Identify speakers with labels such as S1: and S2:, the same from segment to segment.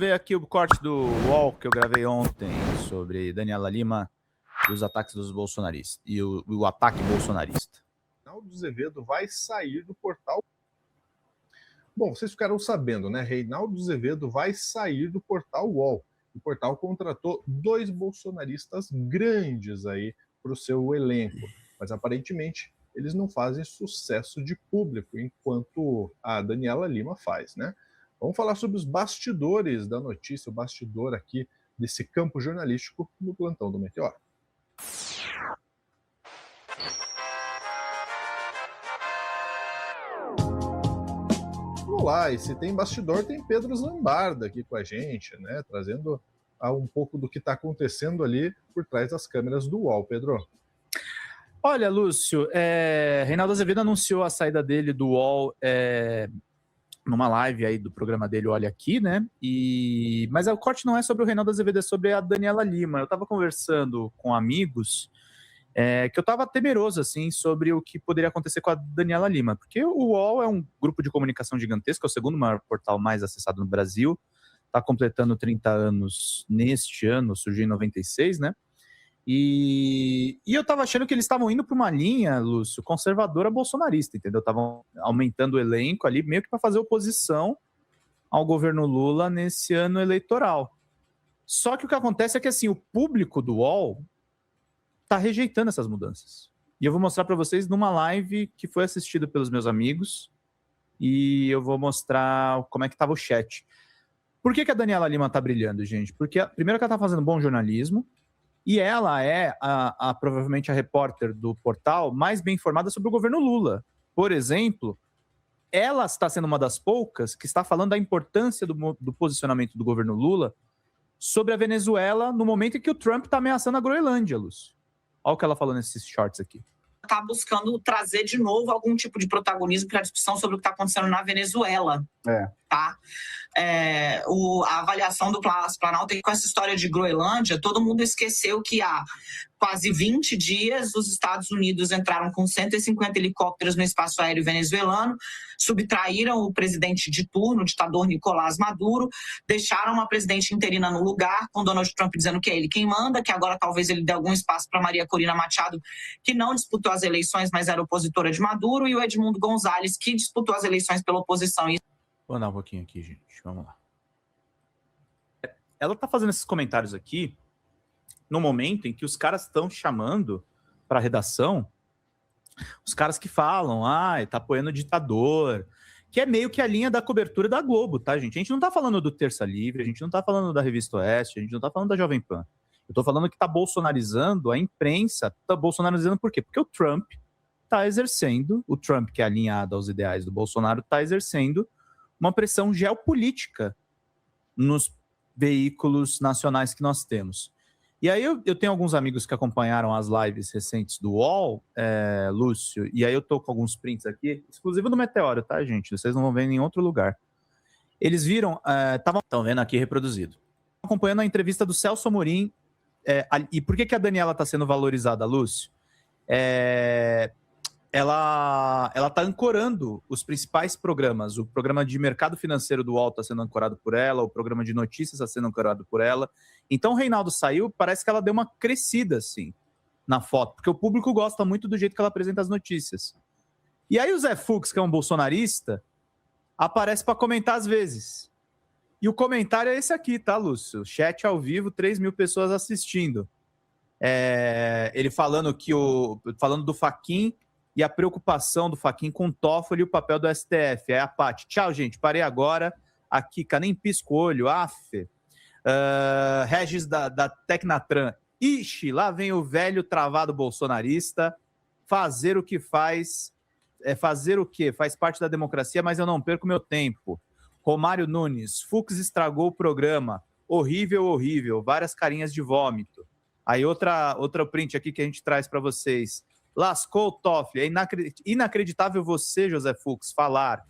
S1: ver aqui o corte do UOL que eu gravei ontem sobre Daniela Lima e os ataques dos bolsonaristas e o ataque bolsonarista.
S2: Reinaldo Azevedo vai sair do portal. Bom, vocês ficaram sabendo, né? Reinaldo Azevedo vai sair do portal UOL. O portal contratou 2 bolsonaristas grandes aí para o seu elenco, mas aparentemente eles não fazem sucesso de público, enquanto a Daniela Lima faz, né? Vamos falar sobre os bastidores da notícia, o bastidor aqui desse campo jornalístico no Plantão do Meteoro. Vamos lá, e se tem bastidor, tem Pedro Zambarda aqui com a gente, né? Trazendo um pouco do que está acontecendo ali por trás das câmeras do UOL. Pedro.
S1: Olha, Lúcio, Reinaldo Azevedo anunciou a saída dele do UOL numa live aí do programa dele, Olha Aqui, né? Mas o corte não é sobre o Reinaldo Azevedo, é sobre a Daniela Lima. Eu estava conversando com amigos que eu estava temeroso, assim, sobre o que poderia acontecer com a Daniela Lima, porque o UOL é um grupo de comunicação gigantesco, é o segundo maior portal mais acessado no Brasil, está completando 30 anos neste ano, surgiu em 96, né? E eu estava achando que eles estavam indo para uma linha, Lúcio, conservadora bolsonarista, entendeu? Estavam aumentando o elenco ali, meio que para fazer oposição ao governo Lula nesse ano eleitoral. Só que o que acontece é que, assim, o público do UOL está rejeitando essas mudanças. E eu vou mostrar para vocês numa live que foi assistida pelos meus amigos, e eu vou mostrar como é que estava o chat. Por que a Daniela Lima está brilhando, gente? Porque, primeiro, que ela está fazendo bom jornalismo, e ela é provavelmente a repórter do portal mais bem informada sobre o governo Lula. Por exemplo, ela está sendo uma das poucas que está falando da importância do posicionamento do governo Lula sobre a Venezuela no momento em que o Trump está ameaçando a Groenlândia, Lúcio. Olha o que ela falou nesses shorts aqui.
S3: Está buscando trazer de novo algum tipo de protagonismo para a discussão sobre o que está acontecendo na Venezuela. Tá? A avaliação do Palácio Planalto com essa história de Groenlândia, todo mundo esqueceu que há quase 20 dias os Estados Unidos entraram com 150 helicópteros no espaço aéreo venezuelano, subtraíram o presidente de turno, o ditador Nicolás Maduro, deixaram uma presidente interina no lugar, com Donald Trump dizendo que é ele quem manda, que agora talvez ele dê algum espaço para Maria Corina Machado, que não disputou as eleições, mas era opositora de Maduro, e o Edmundo Gonzalez, que disputou as eleições pela oposição.
S1: Vou andar um pouquinho aqui, gente. Vamos lá. Ela tá fazendo esses comentários aqui no momento em que os caras estão chamando para a redação os caras que falam, tá apoiando o ditador, que é meio que a linha da cobertura da Globo, tá, gente? A gente não tá falando do Terça Livre, a gente não tá falando da Revista Oeste, a gente não tá falando da Jovem Pan. Eu tô falando que tá bolsonarizando a imprensa. Tá bolsonarizando por quê? Porque o Trump tá exercendo, o Trump que é alinhado aos ideais do Bolsonaro, tá exercendo uma pressão geopolítica nos veículos nacionais que nós temos. E aí eu tenho alguns amigos que acompanharam as lives recentes do UOL, Lúcio, e aí eu tô com alguns prints aqui, exclusivo do Meteoro, tá, gente? Vocês não vão ver em nenhum outro lugar. Eles viram, estão vendo aqui reproduzido, acompanhando a entrevista do Celso Amorim, e por que a Daniela está sendo valorizada, Lúcio? Ela está ancorando os principais programas. O programa de mercado financeiro do UOL está sendo ancorado por ela, o programa de notícias está sendo ancorado por ela. Então, o Reinaldo saiu, parece que ela deu uma crescida, assim, na foto, porque o público gosta muito do jeito que ela apresenta as notícias. E aí o Zé Fux, que é um bolsonarista, aparece para comentar às vezes. E o comentário é esse aqui, tá, Lúcio? Chat ao vivo, 3 mil pessoas assistindo. Ele falando do Fachin e a preocupação do Fachin com o Toffoli e o papel do STF. A Paty, tchau, gente, parei agora. A Kika, nem pisco o olho, Regis da Tecnatran. Ixi, lá vem o velho travado bolsonarista. Fazer o que faz... fazer o quê? Faz parte da democracia, mas eu não perco meu tempo. Romário Nunes, Fux estragou o programa. Horrível, horrível. Várias carinhas de vômito. Aí outra print aqui que a gente traz para vocês. Lascou o Toffoli. É inacreditável você, José Fux, falar.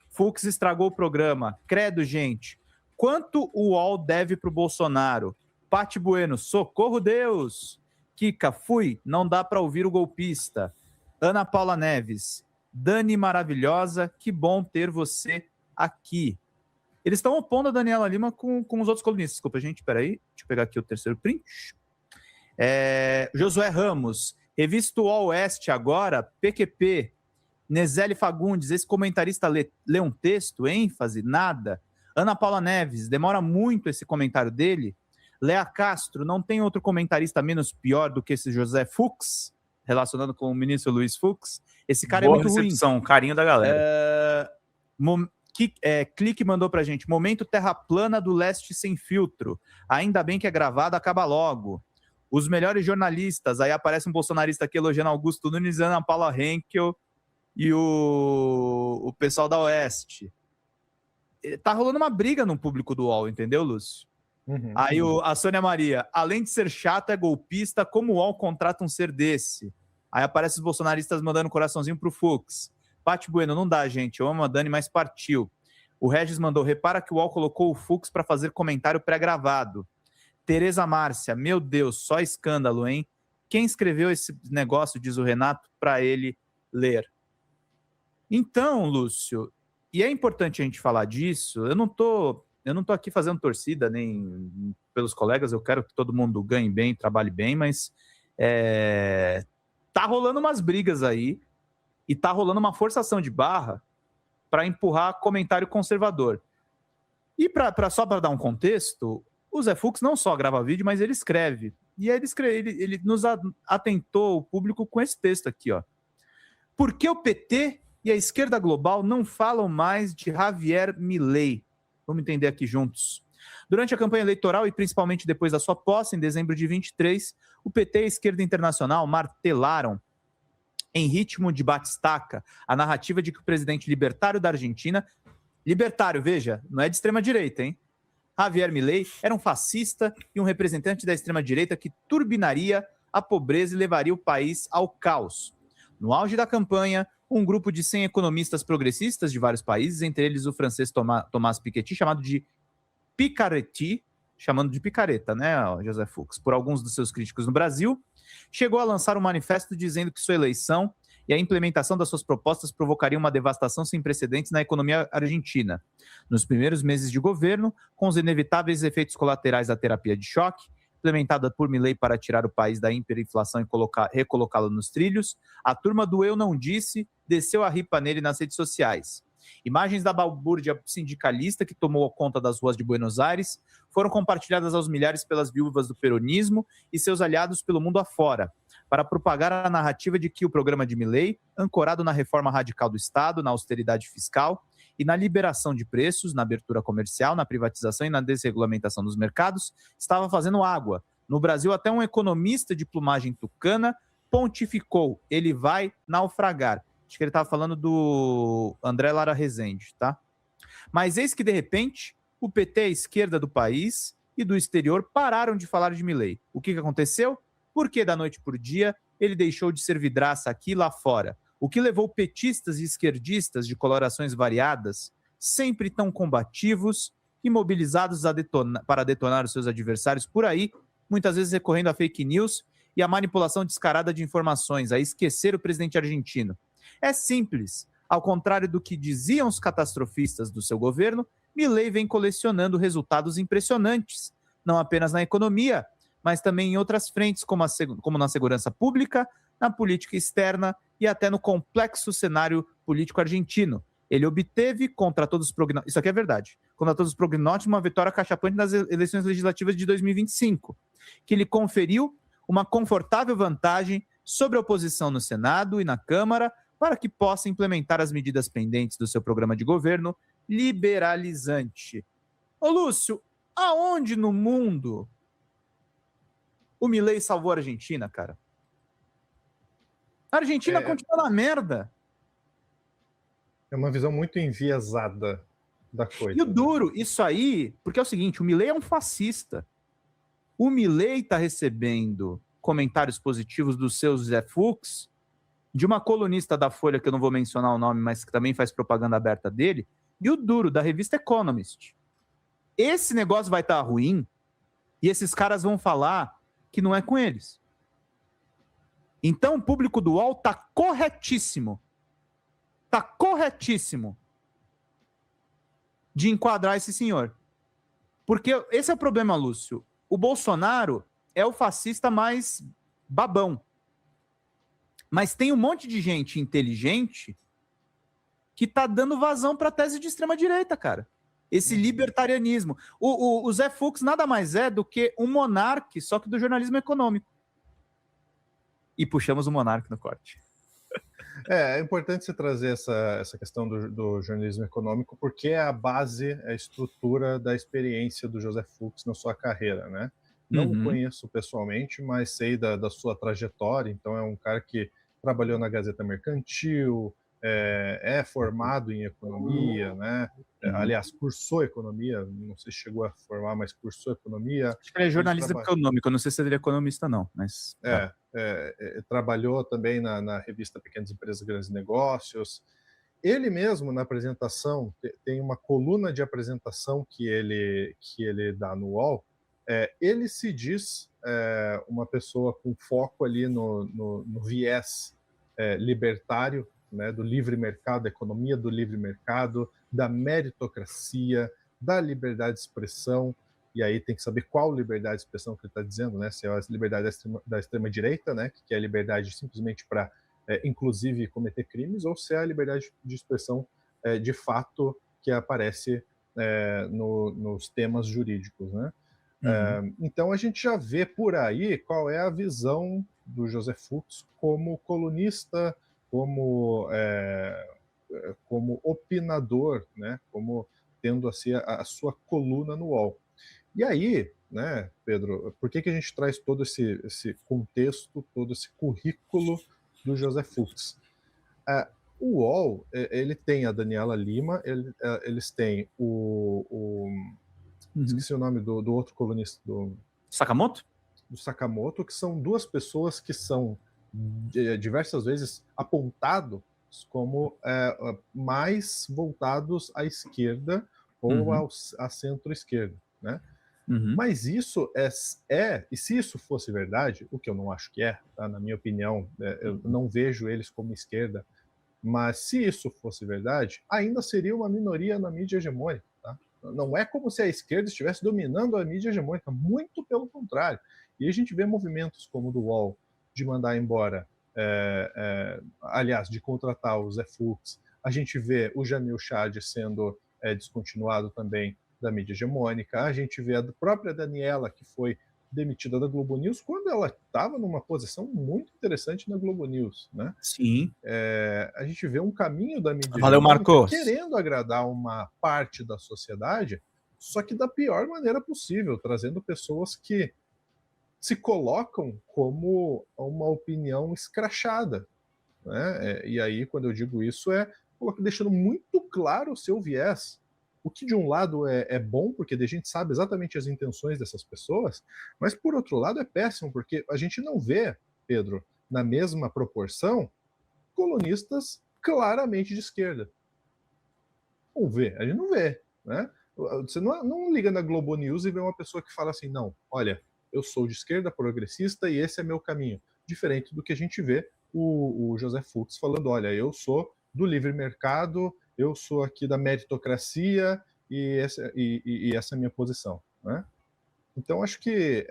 S1: Fux estragou o programa. Credo, gente. Quanto o UOL deve para o Bolsonaro? Pati Bueno, socorro Deus. Kika, fui. Não dá para ouvir o golpista. Ana Paula Neves. Dani maravilhosa, que bom ter você aqui. Eles estão opondo a Daniela Lima com os outros colunistas. Desculpa, gente, peraí. Deixa eu pegar aqui o terceiro print. Josué Ramos, revista UOL Oeste agora, PQP. Nezele Fagundes, esse comentarista lê um texto, ênfase, nada. Ana Paula Neves, demora muito esse comentário dele. Lea Castro, não tem outro comentarista menos pior do que esse José Fux, relacionando com o ministro Luiz Fux. Esse cara
S4: Boa
S1: é muito
S4: recepção,
S1: ruim.
S4: Carinho da galera.
S1: Clique mandou pra gente, momento terra plana do leste sem filtro. Ainda bem que é gravado, acaba logo. Os melhores jornalistas, aí aparece um bolsonarista aqui elogiando Augusto Nunes, Ana Paula Henkel e o pessoal da Oeste. Tá rolando uma briga no público do UOL, entendeu, Lúcio?
S2: Uhum.
S1: Aí a Sônia Maria, além de ser chata, é golpista, como o UOL contrata um ser desse? Aí aparece os bolsonaristas mandando coraçãozinho pro Fux. Pati Bueno, não dá, gente, eu amo a Dani, mas partiu. O Regis mandou, repara que o UOL colocou o Fux para fazer comentário pré-gravado. Tereza Márcia, meu Deus, só escândalo, hein? Quem escreveu esse negócio, diz o Renato, para ele ler? Então, Lúcio, e é importante a gente falar disso, eu não tô aqui fazendo torcida nem pelos colegas, eu quero que todo mundo ganhe bem, trabalhe bem, mas tá rolando umas brigas aí e tá rolando uma forçação de barra para empurrar comentário conservador. E só para dar um contexto, o Zé Fux não só grava vídeo, mas ele escreve. E aí ele nos atentou o público com esse texto aqui, ó. Por que o PT e a esquerda global não falam mais de Javier Milei? Vamos entender aqui juntos. Durante a campanha eleitoral e principalmente depois da sua posse, em dezembro de 23, o PT e a esquerda internacional martelaram, em ritmo de batistaca, a narrativa de que o presidente libertário da Argentina, libertário, veja, não é de extrema-direita, hein? Javier Milei era um fascista e um representante da extrema-direita que turbinaria a pobreza e levaria o país ao caos. No auge da campanha, um grupo de 100 economistas progressistas de vários países, entre eles o francês Thomas Piketty, chamado de Picaretti, chamando de picareta, né, José Fux, por alguns dos seus críticos no Brasil, chegou a lançar um manifesto dizendo que sua eleição e a implementação das suas propostas provocariam uma devastação sem precedentes na economia argentina. Nos primeiros meses de governo, com os inevitáveis efeitos colaterais da terapia de choque, implementada por Milei para tirar o país da hiperinflação e recolocá-lo nos trilhos, a turma do Eu Não Disse desceu a ripa nele nas redes sociais. Imagens da balbúrdia sindicalista que tomou conta das ruas de Buenos Aires foram compartilhadas aos milhares pelas viúvas do peronismo e seus aliados pelo mundo afora, para propagar a narrativa de que o programa de Milei, ancorado na reforma radical do Estado, na austeridade fiscal e na liberação de preços, na abertura comercial, na privatização e na desregulamentação dos mercados, estava fazendo água. No Brasil, até um economista de plumagem tucana pontificou, ele vai naufragar. Acho que ele estava falando do André Lara Rezende, tá? Mas eis que, de repente, o PT, a esquerda do país e do exterior pararam de falar de Milei. O que aconteceu? Porque, da noite por dia, ele deixou de ser vidraça aqui e lá fora. O que levou petistas e esquerdistas de colorações variadas, sempre tão combativos e mobilizados para detonar os seus adversários por aí, muitas vezes recorrendo a fake news e a manipulação descarada de informações, a esquecer o presidente argentino. É simples. Ao contrário do que diziam os catastrofistas do seu governo, Milei vem colecionando resultados impressionantes, não apenas na economia, mas também em outras frentes, como na segurança pública, na política externa e até no complexo cenário político argentino. Ele obteve, contra todos os prognósticos, isso aqui é verdade, contra todos os prognósticos, uma vitória cachapante nas eleições legislativas de 2025, que lhe conferiu uma confortável vantagem sobre a oposição no Senado e na Câmara, para que possa implementar as medidas pendentes do seu programa de governo liberalizante. Ô Lúcio, aonde no mundo o Milei salvou a Argentina, cara? A Argentina continua na merda.
S2: É uma visão muito enviesada da coisa.
S1: E o duro, isso aí, porque é o seguinte, o Milei é um fascista. O Milei está recebendo comentários positivos do seu Zé Fux, de uma colunista da Folha, que eu não vou mencionar o nome, mas que também faz propaganda aberta dele, e o duro, da revista Economist. Esse negócio vai estar ruim, e esses caras vão falar que não é com eles. Então o público do UOL está corretíssimo. Está corretíssimo de enquadrar esse senhor. Porque esse é o problema, Lúcio. O Bolsonaro é o fascista mais babão. Mas tem um monte de gente inteligente que tá dando vazão para a tese de extrema-direita, cara. Esse libertarianismo. O Zé Fux nada mais é do que um monarca, só que do jornalismo econômico. E puxamos o monarca no corte.
S2: É importante você trazer essa questão do jornalismo econômico, porque é a base, a estrutura da experiência do José Fux na sua carreira, né? Não o conheço pessoalmente, mas sei da sua trajetória. Então é um cara que trabalhou na Gazeta Mercantil, é formado em economia, né? Aliás, cursou economia, não sei se chegou a formar, mas cursou economia.
S1: Acho que ele é jornalista econômico, eu não sei se ele é economista não, mas...
S2: trabalhou também na revista Pequenas Empresas, Grandes Negócios. Ele mesmo, na apresentação, tem uma coluna de apresentação que ele dá no UOL. Ele se diz uma pessoa com foco ali no viés libertário, né, do livre mercado, da economia do livre mercado, da meritocracia, da liberdade de expressão. E aí tem que saber qual liberdade de expressão que ele está dizendo, né? Se é a liberdade da extrema-direita, né, que é a liberdade simplesmente para, inclusive, cometer crimes, ou se é a liberdade de expressão de fato que aparece nos temas jurídicos, né? Então a gente já vê por aí qual é a visão do José Fux como colunista, como opinador, né? Como tendo assim a sua coluna no UOL. E aí, né, Pedro, por que a gente traz todo esse contexto, todo esse currículo do José Fux? O UOL, ele tem a Daniela Lima, eles têm esqueci o nome do outro colunista, do
S1: Sakamoto?
S2: Do Sakamoto, que são duas pessoas que são diversas vezes apontados como mais voltados à esquerda ou à centro-esquerda, né? Mas isso e se isso fosse verdade, o que eu não acho que tá? Na minha opinião, eu não vejo eles como esquerda, mas se isso fosse verdade, ainda seria uma minoria na mídia hegemônica, tá? Não é como se a esquerda estivesse dominando a mídia hegemônica, muito pelo contrário. E a gente vê movimentos como o do UOL, de mandar embora, aliás, de contratar o Zé Fux, a gente vê o Jamil Chad sendo descontinuado também da mídia hegemônica, a gente vê a própria Daniela, que foi demitida da Globo News, quando ela estava numa posição muito interessante na Globo News, né?
S1: Sim.
S2: A gente vê um caminho da mídia
S1: Valeu, Marcos,
S2: querendo agradar uma parte da sociedade, só que da pior maneira possível, trazendo pessoas que se colocam como uma opinião escrachada, né? E aí, quando eu digo isso, deixando muito claro o seu viés. O que, de um lado, é bom, porque a gente sabe exatamente as intenções dessas pessoas, mas, por outro lado, é péssimo, porque a gente não vê, Pedro, na mesma proporção, colunistas claramente de esquerda. Não vê, a gente não vê, né? Você não liga na Globo News e vê uma pessoa que fala assim, não, olha, eu sou de esquerda, progressista, e esse é meu caminho. Diferente do que a gente vê o José Fux falando, olha, eu sou do livre mercado, eu sou aqui da meritocracia e essa é a minha posição, né? Então, acho que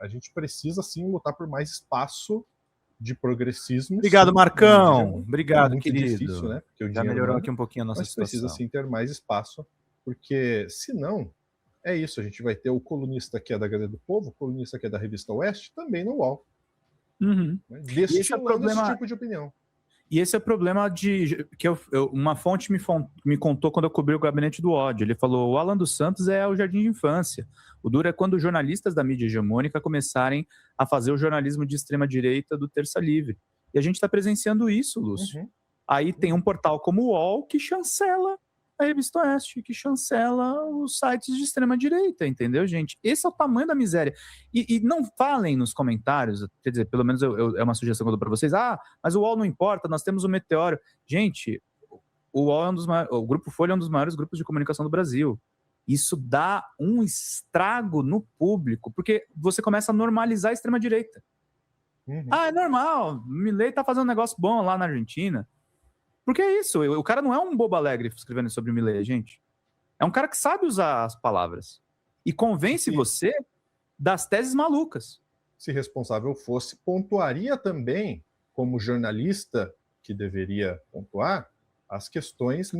S2: a gente precisa, sim, lutar por mais espaço de progressismo.
S1: Obrigado,
S2: sim,
S1: Marcão. Obrigado,
S2: muito
S1: querido.
S2: Difícil, né? Porque
S1: já melhorou aqui um pouquinho a nossa
S2: mas
S1: situação.
S2: Precisa, sim, ter mais espaço, porque, senão, é isso. A gente vai ter o colunista que é da Gazeta do Povo, o colunista que é da Revista Oeste, também no UOL. Né? Destilando esse tipo de opinião.
S1: E esse é o problema que uma fonte me contou quando eu cobri o Gabinete do Ódio. Ele falou, o Alan dos Santos é o jardim de infância. O duro é quando os jornalistas da mídia hegemônica começarem a fazer o jornalismo de extrema-direita do Terça Livre. E a gente está presenciando isso, Lúcio. Aí tem um portal como o UOL que chancela a Revista Oeste, que chancela os sites de extrema-direita, entendeu, gente? Esse é o tamanho da miséria. E não falem nos comentários, quer dizer, pelo menos é uma sugestão que eu dou para vocês, mas o UOL não importa, nós temos o Meteoro. Gente, o UOL o Grupo Folha é um dos maiores grupos de comunicação do Brasil. Isso dá um estrago no público, porque você começa a normalizar a extrema-direita. É normal, Milei tá fazendo um negócio bom lá na Argentina. Porque é isso, o cara não é um bobo alegre escrevendo sobre o Milei, gente. É um cara que sabe usar as palavras e convence você das teses malucas.
S2: Se responsável fosse, pontuaria também, como jornalista que deveria pontuar, as questões...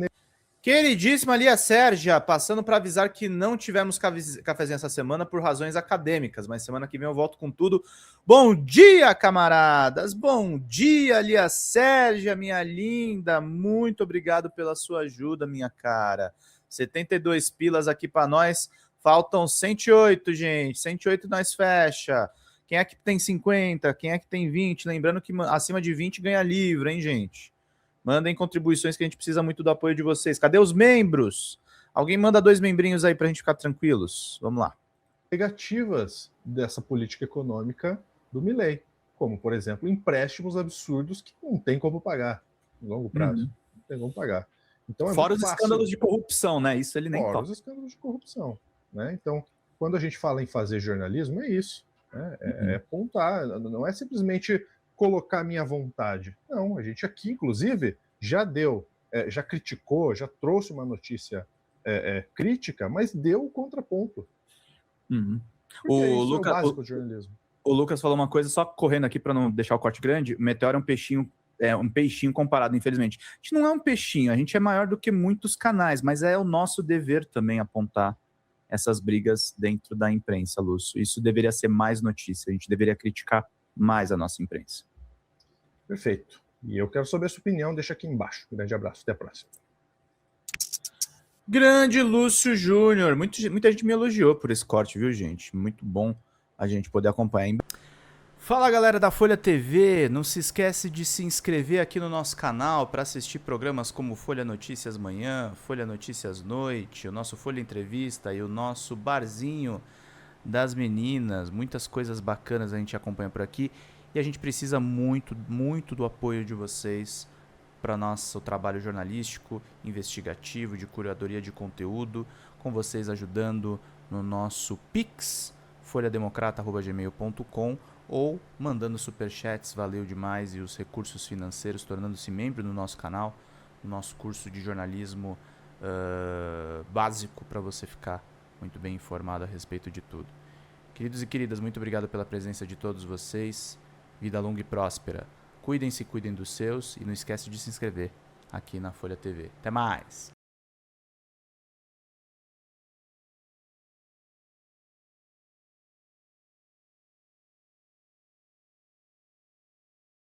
S1: Queridíssima Lia Sérgia, passando para avisar que não tivemos cafezinho essa semana por razões acadêmicas, mas semana que vem eu volto com tudo. Bom dia, camaradas! Bom dia, Lia Sérgia, minha linda! Muito obrigado pela sua ajuda, minha cara. 72 pilas aqui para nós. Faltam 108, gente. 108 nós fecha. Quem é que tem 50? Quem é que tem 20? Lembrando que acima de 20 ganha livro, hein, gente? Mandem contribuições que a gente precisa muito do apoio de vocês. Cadê os membros? Alguém manda 2 membrinhos aí pra gente ficar tranquilos. Vamos lá.
S2: Negativas dessa política econômica do Milei, como, por exemplo, empréstimos absurdos que não tem como pagar em longo prazo. Não tem como pagar. Então,
S1: fora os escândalos de corrupção, né? Isso ele nem toca.
S2: Fora os escândalos de corrupção, né? Então, quando a gente fala em fazer jornalismo, é isso. Né? É apontar, não é simplesmente colocar minha vontade. Não, a gente aqui, inclusive, já deu, já criticou, já trouxe uma notícia crítica, mas deu o contraponto.
S1: O
S2: básico do jornalismo.
S1: O Lucas falou uma coisa, só correndo aqui para não deixar o corte grande. O Meteoro é um peixinho comparado, infelizmente. A gente não é um peixinho, a gente é maior do que muitos canais, mas é o nosso dever também apontar essas brigas dentro da imprensa, Lúcio. Isso deveria ser mais notícia, a gente deveria criticar mais a nossa imprensa.
S2: Perfeito. E eu quero saber a sua opinião, deixa aqui embaixo. Um grande abraço, até a próxima.
S1: Grande Lúcio Júnior. Muita gente me elogiou por esse corte, viu, gente? Muito bom a gente poder acompanhar. Fala, galera da Folha TV. Não se esquece de se inscrever aqui no nosso canal para assistir programas como Folha Notícias Manhã, Folha Notícias Noite, o nosso Folha Entrevista e o nosso Barzinho das Meninas. Muitas coisas bacanas a gente acompanha por aqui. E a gente precisa muito, muito do apoio de vocês para nosso trabalho jornalístico, investigativo, de curadoria de conteúdo, com vocês ajudando no nosso Pix, folhademocrata@gmail.com, ou mandando superchats, valeu demais, e os recursos financeiros, tornando-se membro do nosso canal, no nosso curso de jornalismo básico, para você ficar muito bem informado a respeito de tudo. Queridos e queridas, muito obrigado pela presença de todos vocês. Vida longa e próspera. Cuidem-se, cuidem dos seus e não esquece de se inscrever aqui na Folha TV. Até mais!